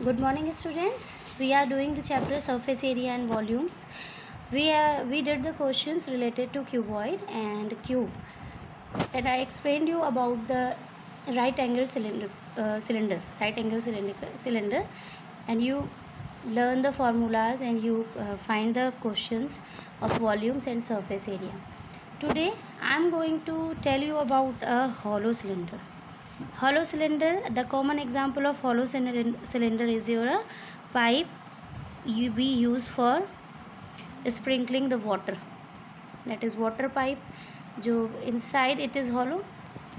Good morning, students. We are doing the chapter surface area and volumes. We did the questions related to cuboid and cube. Then I explained you about the right angle cylinder, and you learn the formulas and you find the questions of volumes and surface area. Today I am going to tell you about a hollow cylinder. Hollow cylinder, the common example of hollow cylinder is your pipe we use for sprinkling the water. That is water pipe. जो inside it is hollow,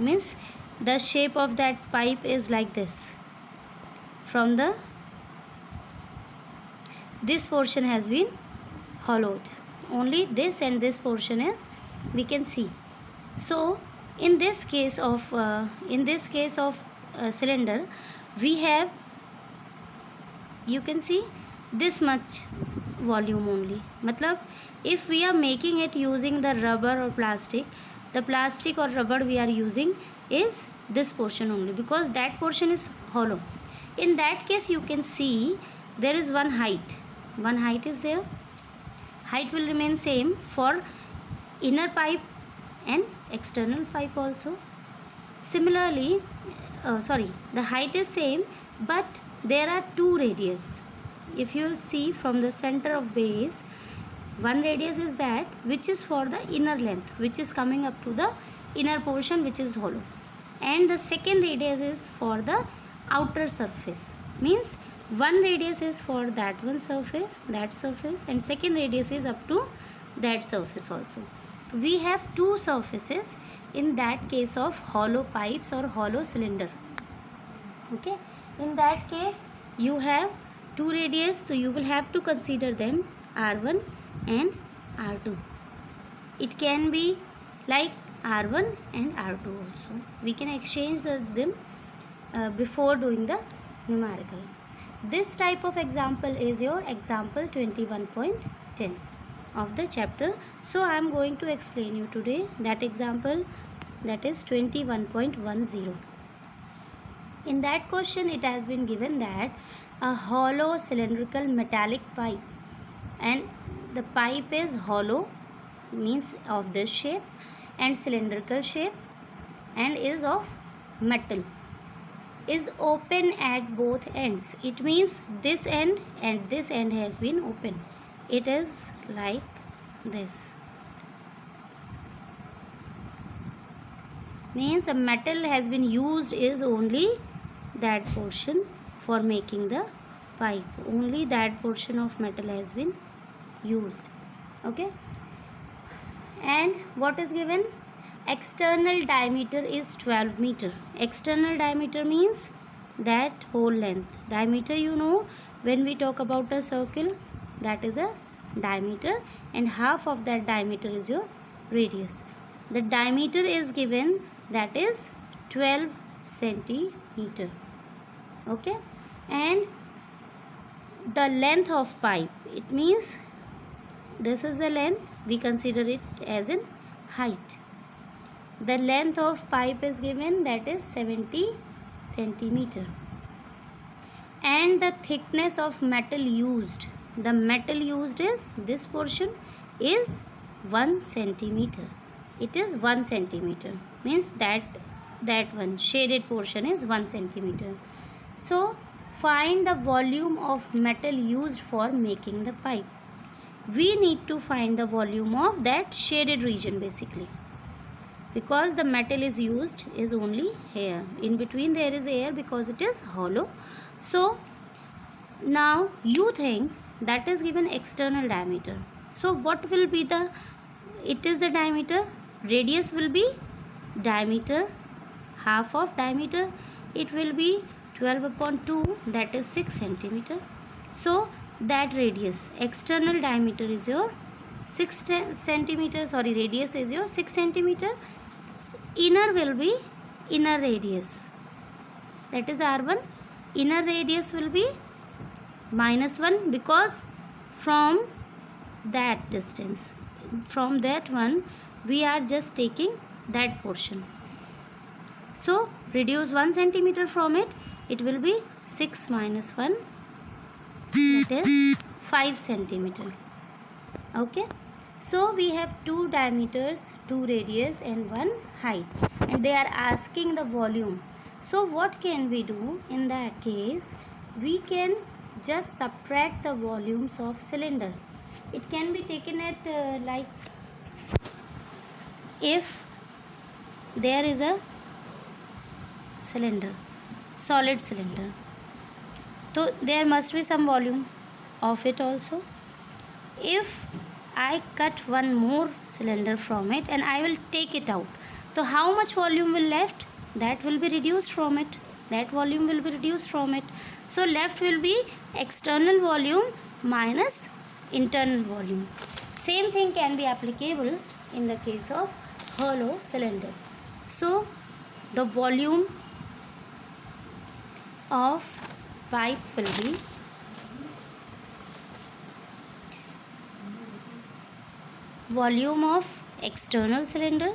means the shape of that pipe is like this. From this portion has been hollowed. Only this and this portion is we can see. So in this case of cylinder, we have, you can see, this much volume only. Matlab, if we are making it using the rubber or plastic, the plastic or rubber we are using is this portion only, because that portion is hollow. In that case, you can see there is one height is there. Height will remain same for inner pipe and external pipe also. Similarly, the height is same, but there are two radius. If you will see from the center of base, one radius is that which is for the inner length, which is coming up to the inner portion which is hollow, and the second radius is for the outer surface. Means one radius is for that surface, and second radius is up to that surface also. We have two surfaces in that case of hollow pipes or hollow cylinder. Okay, in that case you have two radius, so you will have to consider them R1 and R2. It can be like R1 and R2 also. We can exchange them before doing the numerical. This type of example is your example 21.10 of the chapter. So I am going to explain you today that example, that is 21.10. In that question it has been given that a hollow cylindrical metallic pipe, and the pipe is hollow, means of this shape, and cylindrical shape, and is of metal, is open at both ends. It means this end and this end has been open. It is like this. Means the metal has been used is only that portion for making the pipe. Only that portion of metal has been used. Okay. And what is given? External diameter is 12 meter. External diameter means that whole length. Diameter, you know, when we talk about a circle, that is a diameter, and half of that diameter is your radius. The diameter is given, that is 12 centimeter. Okay. And the length of pipe, it means this is the length, we consider it as in height. The length of pipe is given, that is 70 centimeter. And the thickness of metal used, the metal used is this portion is 1 centimeter. It is 1 centimeter, means that one shaded portion is 1 centimeter. So find the volume of metal used for making the pipe. We need to find the volume of that shaded region basically, because the metal is used is only here. In between there is air because it is hollow. So now you think that is given external diameter. So what will be the, it is the diameter, radius will be diameter, half of diameter, it will be 12 upon 2, that is 6 centimeter. So that radius, external diameter is your 6 centimeter, radius is your 6 centimeter. So inner will be inner radius, that is R1. Inner radius will be -1, because from that distance, from that one, we are just taking that portion. So reduce 1 centimeter from it, it will be 6 minus 1, that is 5 centimeter. Okay, so we have 2 diameters, 2 radius and 1 height, and they are asking the volume. So what can we do in that case? We can just subtract the volumes of cylinder. It can be taken at like, if there is a cylinder, solid cylinder, so there must be some volume of it also. If I cut one more cylinder from it and I will take it out, so how much volume will left? That will be reduced from it. That volume will be reduced from it. So left will be external volume minus internal volume. Same thing can be applicable in the case of hollow cylinder. So the volume of pipe will be volume of external cylinder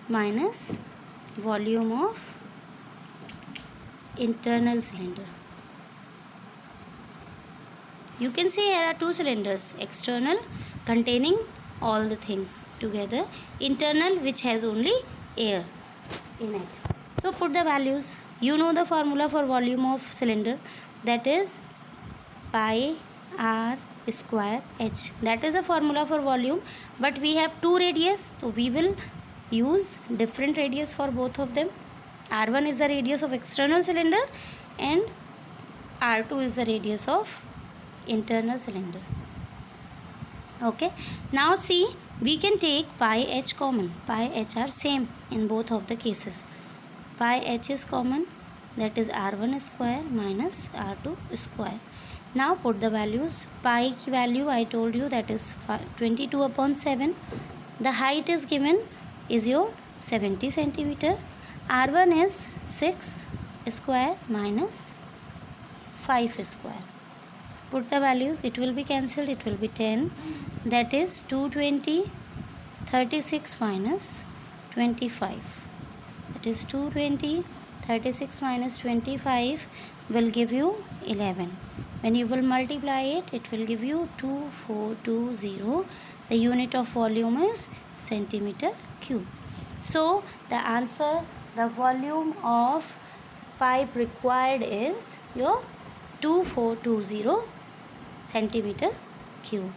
minus volume of internal cylinder. You can see here are 2 cylinders, external containing all the things together, internal which has only air in it. So put the values. You know the formula for volume of cylinder, that is pi r square h. That is a formula for volume, but we have 2 radius, so we will use different radius for both of them. R1 is the radius of external cylinder and R2 is the radius of internal cylinder. Okay, now see, we can take pi h common. Pi h are same in both of the cases. Pi h is common, that is R1 square minus R2 square. Now put the values. Pi ki value I told you, that is 22 upon 7. The height is given is your 70 centimeter. R1 is 6 square minus 5 square. Put the values, it will be cancelled, it will be 10, that is 220, 36 minus 25, that is 220, 36 minus 25 will give you 11. When you will multiply it, it will give you 2420. The unit of volume is centimeter cube. So the answer, the volume of pipe required is your 2420 centimeter cube.